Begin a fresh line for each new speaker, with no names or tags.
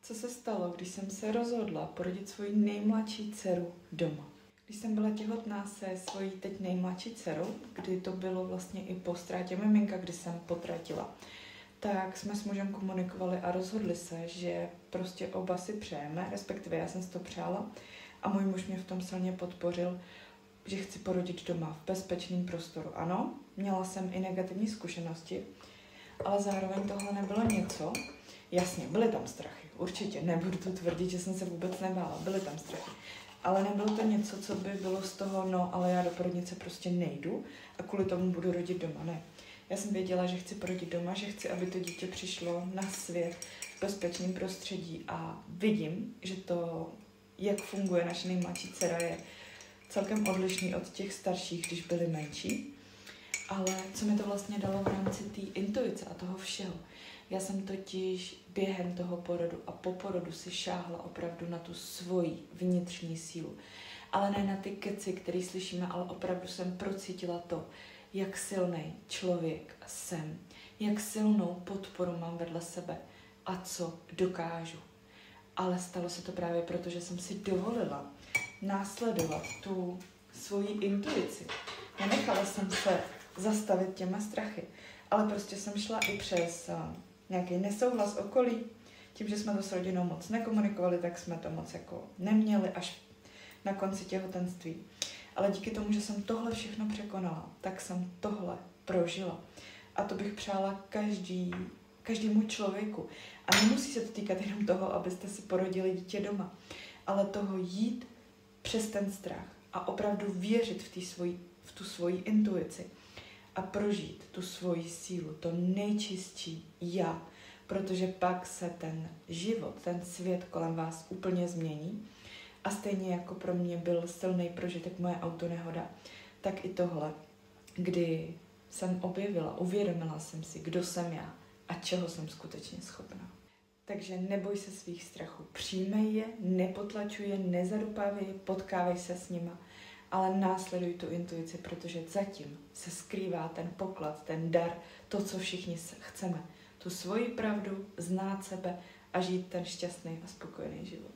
Co se stalo, když jsem se rozhodla porodit svoji nejmladší dceru doma? Když jsem byla těhotná se svojí teď nejmladší dcerou, kdy to bylo vlastně i po ztrátě miminka, kdy jsem potratila, tak jsme s mužem komunikovali a rozhodli se, že prostě oba si přejeme, respektive já jsem si to přála a můj muž mě v tom silně podpořil, že chci porodit doma v bezpečném prostoru. Ano, měla jsem i negativní zkušenosti, ale zároveň tohle nebylo něco. Jasně, byly tam strachy, určitě, nebudu tu tvrdit, že jsem se vůbec nebála, byly tam strachy. Ale nebylo to něco, co by bylo z toho, no, ale já do porodnice prostě nejdu a kvůli tomu budu rodit doma, ne. Já jsem věděla, že chci porodit doma, že chci, aby to dítě přišlo na svět v bezpečném prostředí a vidím, že to, jak funguje naše nejmladší dcera, je celkem odlišný od těch starších, když byly menší. Ale co mi to vlastně dalo v rámci té intuice a toho všeho? Já jsem totiž během toho porodu a po porodu si šáhla opravdu na tu svoji vnitřní sílu. Ale ne na ty keci, které slyšíme, ale opravdu jsem procítila to, jak silný člověk jsem, jak silnou podporu mám vedle sebe a co dokážu. Ale stalo se to právě proto, že jsem si dovolila následovat tu svoji intuici. Nenechala jsem se zastavit těma strachy, ale prostě jsem šla i přes nějaký nesouhlas okolí. Tím, že jsme to s rodinou moc nekomunikovali, tak jsme to moc jako neměli až na konci těhotenství. Ale díky tomu, že jsem tohle všechno překonala, tak jsem tohle prožila. A to bych přála každému člověku. A nemusí se to týkat jenom toho, abyste si porodili dítě doma, ale toho jít přes ten strach a opravdu věřit v tu svoji intuici a prožít tu svoji sílu, to nejčistší já, protože pak se ten život, ten svět kolem vás úplně změní a stejně jako pro mě byl silný prožitek moje autonehoda, tak i tohle, kdy jsem uvědomila jsem si, kdo jsem já a čeho jsem skutečně schopná. Takže neboj se svých strachů, přijmej je, nepotlačuj je, nezadupávej je, potkávej se s nima, ale následuj tu intuici, protože zatím se skrývá ten poklad, ten dar, to, co všichni chceme. Tu svoji pravdu, znát sebe a žít ten šťastný a spokojený život.